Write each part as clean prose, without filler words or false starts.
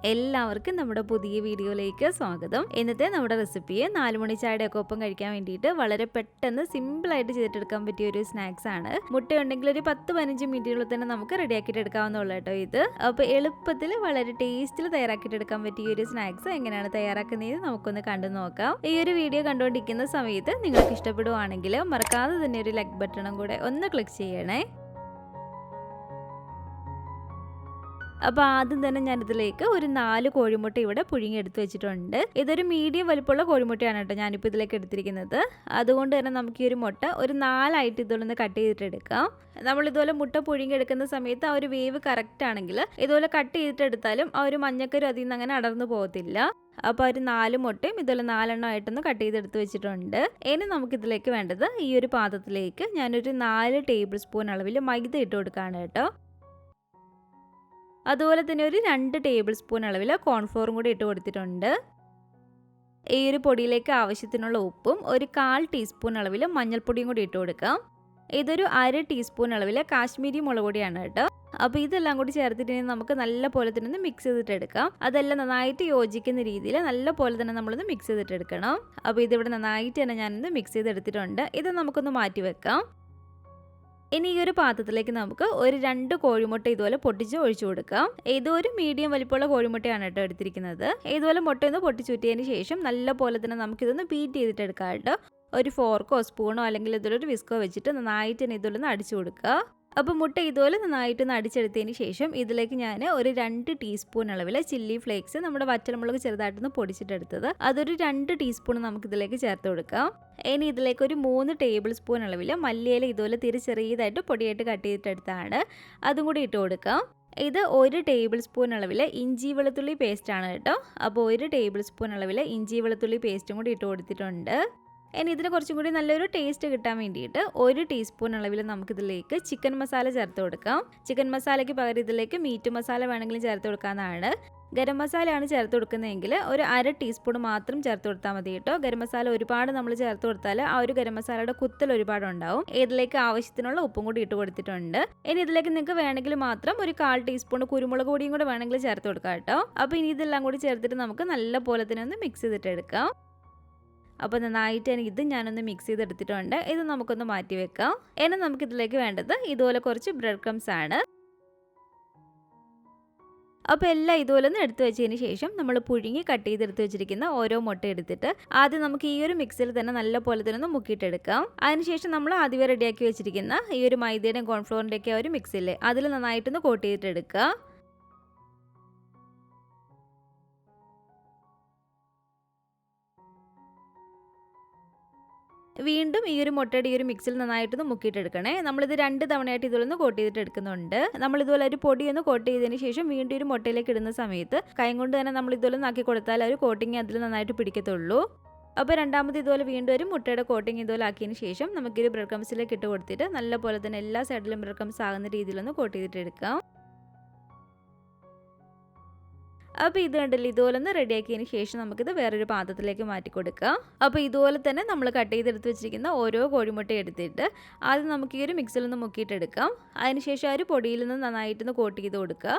എല്ലാവർക്കും നമ്മുടെ പുതിയ വീഡിയോയിലേക്ക് സ്വാഗതം. ഇന്നത്തെ നമ്മുടെ റെസിപ്പിയെ 4 മണി ചായയുടെ ഒപ്പം കഴിക്കാൻ വേണ്ടിയിട്ട് വളരെ പെട്ടെന്ന് സിമ്പിളായിട്ട് ചെയ്തിട്ടെടുക്കാൻ പറ്റിയ ഒരു സ്നാക്സ് ആണ്. മുട്ടയുണ്ടെങ്കിൽ ഒരു 10-15 മിനിറ്റിനുള്ളിൽ തന്നെ നമുക്ക് റെഡിയാക്കിയിട്ട് എടുക്കാവുന്നതുള്ളൂ കേട്ടോ ഇത്. അപ്പോൾ എളുപ്പത്തിൽ വളരെ ടേസ്റ്റിൽ തയ്യാറാക്കിയിട്ട് എടുക്കാൻ പറ്റിയ ഒരു സ്നാക്സ് എങ്ങനെയാണ് തയ്യാറാക്കുന്നത് നമുക്കൊന്ന് കണ്ടു നോക്കാം. ഈ ഒരു വീഡിയോ കണ്ടുകൊണ്ടിരിക്കുന്ന സമയത്ത് നിങ്ങൾക്ക് ഇഷ്ടപ്പെടുവാണെങ്കിൽ മറക്കാതെ തന്നെ ഒരു ലൈക്ക് ബട്ടണും കൂടെ ഒന്ന് ക്ലിക്ക് ചെയ്യണേ. അപ്പോൾ ആദ്യം തന്നെ ഞാനിതിലേക്ക് ഒരു 4 കോഴിമുട്ട ഇവിടെ പുഴുങ്ങി എടുത്ത് വെച്ചിട്ടുണ്ട്. ഇതൊരു മീഡിയം വലിപ്പമുള്ള കോഴിമുട്ടയാണ് കേട്ടോ ഞാനിപ്പോൾ ഇതിലേക്ക് എടുത്തിരിക്കുന്നത്. അതുകൊണ്ട് തന്നെ നമുക്ക് ഈ ഒരു മുട്ട ഒരു 4 ആയിട്ട് ഇതുപോലെ കട്ട് ചെയ്തിട്ട് എടുക്കാം. നമ്മളിതുപോലെ മുട്ട പുഴുങ്ങി എടുക്കുന്ന സമയത്ത് ആ ഒരു വേവ് കറക്റ്റ് ആണെങ്കിൽ ഇതുപോലെ കട്ട് ചെയ്തിട്ട് എടുത്താലും ആ ഒരു മഞ്ഞക്കരു അതിൽ നിന്ന് അങ്ങനെ അടർന്നു പോകത്തില്ല. അപ്പോൾ ഒരു 4 മുട്ടയും ഇതുപോലെ 4 എണ്ണമായിട്ടൊന്ന് കട്ട് ചെയ്തെടുത്ത് വെച്ചിട്ടുണ്ട്. ഇനി നമുക്കിതിലേക്ക് വേണ്ടത് ഈ ഒരു പാത്രത്തിലേക്ക് ഞാനൊരു 4 ടേബിൾ സ്പൂൺ അളവിൽ മൈദ ഇട്ട് കൊടുക്കുകയാണ് കേട്ടോ. അതുപോലെ തന്നെ ഒരു 2 ടേബിൾ സ്പൂൺ അളവിൽ കോൺഫ്ലോറും കൂടി ഇട്ട് കൊടുത്തിട്ടുണ്ട്. ഈ ഒരു പൊടിയിലേക്ക് ആവശ്യത്തിനുള്ള ഉപ്പും ഒരു 1/4 ടീസ്പൂൺ അളവിൽ മഞ്ഞൾപ്പൊടിയും കൂടി ഇട്ട് കൊടുക്കാം. ഇതൊരു 1/2 ടീസ്പൂൺ അളവിൽ കാശ്മീരി മുളക് പൊടിയാണ് കേട്ടോ. അപ്പോൾ ഇതെല്ലാം കൂടി ചേർത്തിട്ട് നമുക്ക് നല്ല പോലെ തന്നെ ഒന്ന് മിക്സ് ചെയ്തിട്ട് എടുക്കാം. അതെല്ലാം നന്നായിട്ട് യോജിക്കുന്ന രീതിയിൽ നല്ല പോലെ തന്നെ നമ്മളൊന്ന് മിക്സ് ചെയ്തിട്ട് എടുക്കണം. അപ്പോൾ ഇതിവിടെ നന്നായിട്ട് തന്നെ ഞാനൊന്ന് മിക്സ് ചെയ്തെടുത്തിട്ടുണ്ട്. ഇത് നമുക്കൊന്ന് മാറ്റി വെക്കാം. ഇനി ഈ ഒരു പാത്രത്തിലേക്ക് നമുക്ക് ഒരു 2 കോഴിമുട്ട ഇതുപോലെ പൊട്ടിച്ച് ഒഴിച്ചു കൊടുക്കാം. ഇതൊരു മീഡിയം വലിപ്പമുള്ള കോഴിമുട്ടയാണ് കേട്ടോ എടുത്തിരിക്കുന്നത്. ഇതുപോലെ മുട്ടയൊന്ന് പൊട്ടിച്ചൂറ്റിയതിന് ശേഷം നല്ല പോലെ തന്നെ നമുക്കിതൊന്ന് ബീറ്റ് ചെയ്തിട്ട് എടുക്കാം കേട്ടോ. ഒരു ഫോർക്കോ സ്പൂണോ അല്ലെങ്കിൽ ഇതുപോലൊരു വിസ്കോ വെച്ചിട്ട് നന്നായിട്ട് തന്നെ ഇതുപോലെ അടിച്ചു കൊടുക്കുക. അപ്പോൾ മുട്ട ഇതുപോലെ നന്നായിട്ടൊന്ന് അടിച്ചെടുത്തതിന് ശേഷം ഇതിലേക്ക് ഞാൻ ഒരു 2 ടീസ്പൂൺ അളവിൽ ചില്ലി ഫ്ലേക്സ് നമ്മുടെ വറ്റൽമുളക് ചെറുതായിട്ടൊന്ന് പൊടിച്ചിട്ടെടുത്തത് അതൊരു 2 ടീസ്പൂൺ നമുക്കിതിലേക്ക് ചേർത്ത് കൊടുക്കാം. ഇനി ഇതിലേക്ക് ഒരു 3 ടേബിൾ സ്പൂൺ അളവിൽ മല്ലിയില ഇതുപോലെ ചെറിയതായിട്ട് പൊടിയായിട്ട് കട്ട് ചെയ്തിട്ടെടുത്താണ് അതും കൂടി ഇട്ട് കൊടുക്കാം. ഇത് 1 ടേബിൾ സ്പൂൺ അളവിൽ ഇഞ്ചി വെളുത്തുള്ളി പേസ്റ്റ് ആണ് കേട്ടോ. അപ്പോൾ 1 ടേബിൾ സ്പൂൺ അളവിൽ ഇഞ്ചി വെളുത്തുള്ളി പേസ്റ്റും കൂടി ഇട്ട് കൊടുത്തിട്ടുണ്ട്. ഇനി ഇതിന് കുറച്ചും കൂടി നല്ലൊരു ടേസ്റ്റ് കിട്ടാൻ വേണ്ടിയിട്ട് 1 ടീസ്പൂൺ അളവിൽ നമുക്കിതിലേക്ക് ചിക്കൻ മസാല ചേർത്ത് കൊടുക്കാം. ചിക്കൻ മസാലയ്ക്ക് പകരം ഇതിലേക്ക് മീറ്റ് മസാല വേണമെങ്കിലും ചേർത്ത് കൊടുക്കാവുന്നതാണ്. ഗരം മസാലയാണ് ചേർത്ത് കൊടുക്കുന്നതെങ്കിൽ ഒരു 1/2 ടീസ്പൂൺ മാത്രം ചേർത്ത് കൊടുത്താൽ മതി കേട്ടോ. ഗരം മസാല ഒരുപാട് നമ്മൾ ചേർത്ത് കൊടുത്താൽ ആ ഒരു ഗരം മസാലയുടെ കുത്തൽ ഒരുപാടുണ്ടാവും. ഇതിലേക്ക് ആവശ്യത്തിനുള്ള ഉപ്പും കൂടി ഇട്ട് കൊടുത്തിട്ടുണ്ട്. ഇനി ഇതിലേക്ക് നിങ്ങൾക്ക് വേണമെങ്കിൽ മാത്രം ഒരു 1/4 ടീസ്പൂൺ കുരുമുളക് പൊടിയും കൂടെ വേണമെങ്കിൽ ചേർത്ത് കൊടുക്കാം കേട്ടോ. അപ്പോൾ ഇനി ഇതെല്ലാം കൂടി ചേർത്തിട്ട് നമുക്ക് നല്ല പോലെ തന്നെ ഒന്ന് മിക്സ് ചെയ്തിട്ട് എടുക്കാം. അപ്പോൾ നന്നായിട്ട് ഇത് ഞാനൊന്ന് മിക്സ് ചെയ്തെടുത്തിട്ടുണ്ട്. ഇത് നമുക്കൊന്ന് മാറ്റി വെക്കാം. ഇനി നമുക്കിതിലേക്ക് വേണ്ടത് ഇതുപോലെ കുറച്ച് ബ്രെഡ് ക്രംസ് ആണ്. അപ്പോൾ എല്ലാം ഇതുപോലെ ഒന്ന് എടുത്തു വെച്ചതിന് ശേഷം നമ്മൾ പുഴുങ്ങി കട്ട് ചെയ്തെടുത്ത് വെച്ചിരിക്കുന്ന ഓരോ മുട്ട എടുത്തിട്ട് ആദ്യം നമുക്ക് ഈ ഒരു മിക്സിൽ തന്നെ നല്ല പോലെ തന്നെ ഒന്ന് മുക്കിയിട്ടെടുക്കാം. അതിനുശേഷം നമ്മൾ ആദ്യമേ റെഡിയാക്കി വെച്ചിരിക്കുന്ന ഈ ഒരു മൈദയുടെയും കോൺഫ്ലോറിൻ്റെയൊക്കെ ഒരു മിക്സില്ലേ അതിൽ നന്നായിട്ടൊന്ന് കോട്ട് ചെയ്തിട്ടെടുക്കുക. വീണ്ടും ഈ ഒരു മുട്ടയുടെ ഈ ഒരു മിക്സിൽ നന്നായിട്ടൊന്ന് മുക്കിയിട്ടെടുക്കണേ. നമ്മളിത് 2 തവണയായിട്ട് ഇതിലൊന്ന് കോട്ട് ചെയ്തിട്ട് എടുക്കുന്നുണ്ട്. നമ്മളിതുപോലെ ഒരു പൊടിയൊന്ന് കോട്ട് ചെയ്തതിന് ശേഷം വീണ്ടും ഒരു മുട്ടയിലേക്ക് ഇടുന്ന സമയത്ത് കൈ കൊണ്ട് തന്നെ നമ്മൾ ഇതുപോലെ ആക്കി കൊടുത്താൽ ഒരു കോട്ടിങ് അതിൽ നന്നായിട്ട് പിടിക്കത്തുള്ളൂ. അപ്പോൾ രണ്ടാമത് ഇതുപോലെ വീണ്ടും ഒരു മുട്ടയുടെ കോട്ടിങ് ഇതുപോലെ ആക്കിയതിന് ശേഷം നമുക്കൊരു ബ്രെഡ് ക്രംസിലേക്ക് ഇട്ട് കൊടുത്തിട്ട് നല്ല പോലെ തന്നെ എല്ലാ സൈഡിലും ബ്രെഡ് ക്രംസ് ആകുന്ന രീതിയിലൊന്ന് കോട്ട് ചെയ്തിട്ട് എടുക്കാം. അപ്പോൾ ഇത് കണ്ടില്ല ഇതുപോലെ ഒന്ന് റെഡിയാക്കിയതിന് ശേഷം നമുക്കിത് വേറൊരു പാത്രത്തിലേക്ക് മാറ്റി കൊടുക്കാം. അപ്പോൾ ഇതുപോലെ തന്നെ നമ്മൾ കട്ട് ചെയ്തെടുത്ത് വെച്ചിരിക്കുന്ന ഓരോ കോഴിമുട്ട എടുത്തിട്ട് ആദ്യം നമുക്ക് ഈ ഒരു മിക്സിലൊന്ന് മുക്കിയിട്ടെടുക്കാം. അതിനുശേഷം ആ ഒരു പൊടിയിൽ നിന്ന് നന്നായിട്ടൊന്ന് കോട്ട് ചെയ്ത് കൊടുക്കുക.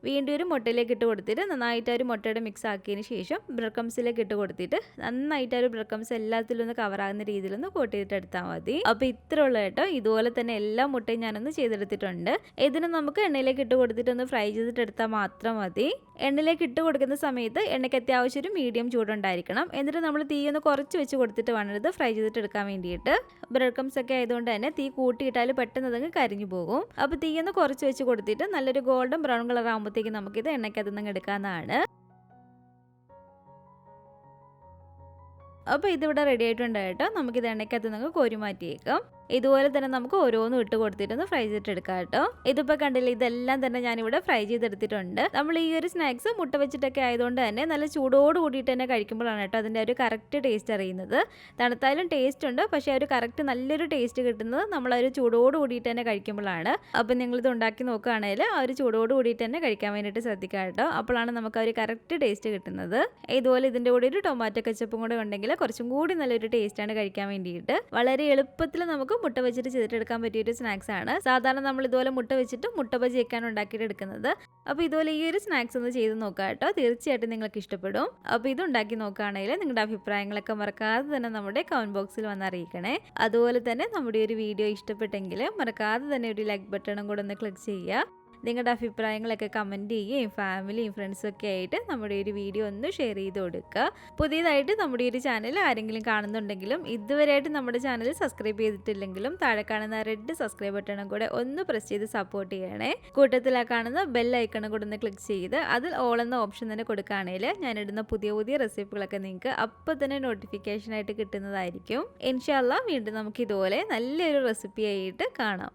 വീണ്ടും ഒരു മുട്ടയിലേക്ക് ഇട്ട് കൊടുത്തിട്ട് നന്നായിട്ട് ഒരു മുട്ടയുടെ മിക്സ് ആക്കിയതിന് ശേഷം ബ്രെഡ് ക്രംസിലേക്ക് ഇട്ട് കൊടുത്തിട്ട് നന്നായിട്ട് ഒരു ബ്രെഡ് ക്രംസ് എല്ലാത്തിലും ഒന്ന് കവറാകുന്ന രീതിയിലൊന്ന് കോട്ട് ചെയ്തിട്ട് എടുത്താൽ മതി. അപ്പോൾ ഇത്ര ഉള്ള കേട്ടോ. ഇതുപോലെ തന്നെ എല്ലാ മുട്ടയും ഞാനൊന്ന് ചെയ്തെടുത്തിട്ടുണ്ട്. ഇതിന് നമുക്ക് എണ്ണയിലേക്ക് ഇട്ട് കൊടുത്തിട്ട് ഒന്ന് ഫ്രൈ ചെയ്തിട്ട് എടുത്താൽ മാത്രം മതി. എണ്ണയിലേക്ക് ഇട്ട് കൊടുക്കുന്ന സമയത്ത് എണ്ണയ്ക്ക് അത്യാവശ്യം ഒരു മീഡിയം ചൂടുണ്ടായിരിക്കണം. എന്നിട്ട് നമ്മൾ തീ ഒന്ന് കുറച്ച് വെച്ച് കൊടുത്തിട്ട് വേണം ഇത് ഫ്രൈ ചെയ്തിട്ട് എടുക്കാൻ വേണ്ടിയിട്ട്. ബ്രെഡ് ക്രംസ് ഒക്കെ ആയതുകൊണ്ട് തന്നെ തീ കൂട്ടിയിട്ടാൽ പെട്ടെന്ന് അതങ്ങ് കരിഞ്ഞു പോകും. അപ്പോൾ തീ ഒന്ന് കുറച്ച് വെച്ച് കൊടുത്തിട്ട് നല്ലൊരു ഗോൾഡൻ ബ്രൗൺ കളർ ആകുമ്പോഴത്തേക്ക് നമുക്കിത് എണ്ണയ്ക്കകത്ത് നിന്ന് എടുക്കാവുന്നതാണ്. അപ്പോൾ ഇതിവിടെ റെഡി ആയിട്ടുണ്ട് കേട്ടോ. നമുക്കിത് എണ്ണയ്ക്കകത്ത് നിന്ന് കോരി മാറ്റിയേക്കാം. ഇതുപോലെ തന്നെ നമുക്ക് ഓരോന്നും ഇട്ട് കൊടുത്തിട്ടൊന്ന് ഫ്രൈ ചെയ്തിട്ടെടുക്കാം കേട്ടോ. ഇതിപ്പോൾ കണ്ടില്ല ഇതെല്ലാം തന്നെ ഞാനിവിടെ ഫ്രൈ ചെയ്തെടുത്തിട്ടുണ്ട്. നമ്മൾ ഈ ഒരു സ്നാക്സ് മുട്ട വെച്ചിട്ടൊക്കെ ആയതുകൊണ്ട് തന്നെ നല്ല ചൂടോട് കൂടിയിട്ട് തന്നെ കഴിക്കുമ്പോഴാണ് കേട്ടോ അതിൻ്റെ ഒരു കറക്റ്റ് ടേസ്റ്റ് അറിയുന്നത്. തണുത്താലും ടേസ്റ്റ് ഉണ്ട്, പക്ഷേ ആ ഒരു കറക്റ്റ് നല്ലൊരു ടേസ്റ്റ് കിട്ടുന്നത് നമ്മളൊരു ചൂടോട് കൂടിയിട്ട് തന്നെ കഴിക്കുമ്പോഴാണ്. അപ്പം നിങ്ങളിത് ഉണ്ടാക്കി നോക്കുകയാണെങ്കിൽ ആ ഒരു ചൂടോട് കൂടിയിട്ട് തന്നെ കഴിക്കാൻ വേണ്ടിയിട്ട് ശ്രദ്ധിക്കാം കേട്ടോ. അപ്പോഴാണ് നമുക്ക് ആ ഒരു കറക്റ്റ് ടേസ്റ്റ് കിട്ടുന്നത്. ഇതുപോലെ ഇതിൻ്റെ കൂടെ ഒരു ടൊമാറ്റോ കെച്ചപ്പും കൂടെ ഉണ്ടെങ്കിൽ കുറച്ചും കൂടി നല്ലൊരു ടേസ്റ്റാണ് കഴിക്കാൻ വേണ്ടിയിട്ട്. വളരെ എളുപ്പത്തിൽ നമുക്ക് നമുക്ക് മുട്ട വെച്ചിട്ട് ചെയ്തിട്ടെടുക്കാൻ പറ്റിയൊരു സ്നാക്സാണ്. സാധാരണ നമ്മൾ ഇതുപോലെ മുട്ട വെച്ചിട്ട് മുട്ട ബജിയൊക്കെയാണ് ഉണ്ടാക്കിയിട്ട് എടുക്കുന്നത്. അപ്പോൾ ഇതുപോലെ ഈ ഒരു സ്നാക്സ് ഒന്ന് ചെയ്ത് നോക്കാം കേട്ടോ. തീർച്ചയായിട്ടും നിങ്ങൾക്ക് ഇഷ്ടപ്പെടും. അപ്പോൾ ഇത് ഉണ്ടാക്കി നോക്കുകയാണെങ്കിൽ നിങ്ങളുടെ അഭിപ്രായങ്ങളൊക്കെ മറക്കാതെ തന്നെ നമ്മുടെ കമൻറ്റ് ബോക്സിൽ വന്ന് അറിയിക്കണേ. അതുപോലെ തന്നെ നമ്മുടെ ഒരു വീഡിയോ ഇഷ്ടപ്പെട്ടെങ്കിൽ മറക്കാതെ തന്നെ ഒരു ലൈക്ക് ബട്ടണും കൂടെ ഒന്ന് ക്ലിക്ക് ചെയ്യുക. നിങ്ങളുടെ അഭിപ്രായങ്ങളൊക്കെ കമൻറ്റ് ചെയ്യുകയും ഫാമിലിയും ഫ്രണ്ട്സും ഒക്കെ ആയിട്ട് നമ്മുടെ ഒരു വീഡിയോ ഒന്ന് ഷെയർ ചെയ്ത് കൊടുക്കുക. പുതിയതായിട്ട് നമ്മുടെ ഒരു ചാനൽ ആരെങ്കിലും കാണുന്നുണ്ടെങ്കിലും ഇതുവരെയായിട്ട് നമ്മുടെ ചാനൽ സബ്സ്ക്രൈബ് ചെയ്തിട്ടില്ലെങ്കിലും താഴെ കാണുന്ന റെഡ് സബ്സ്ക്രൈബ് ബട്ടണും കൂടെ ഒന്ന് പ്രസ് ചെയ്ത് സപ്പോർട്ട് ചെയ്യണേ. കൂട്ടത്തിൽ ആ കാണുന്ന ബെൽ ഐക്കണും കൂടെ ഒന്ന് ക്ലിക്ക് ചെയ്ത് അതിൽ ഓൾ എന്ന ഓപ്ഷൻ തന്നെ കൊടുക്കുകയാണെങ്കിൽ ഞാനിടുന്ന പുതിയ പുതിയ റെസിപ്പികളൊക്കെ നിങ്ങൾക്ക് അപ്പോൾ തന്നെ നോട്ടിഫിക്കേഷനായിട്ട് കിട്ടുന്നതായിരിക്കും. ഇൻഷാ അല്ലാഹ് വീണ്ടും നമുക്ക് ഇതുപോലെ നല്ലൊരു റെസിപ്പി ആയിട്ട് കാണാം.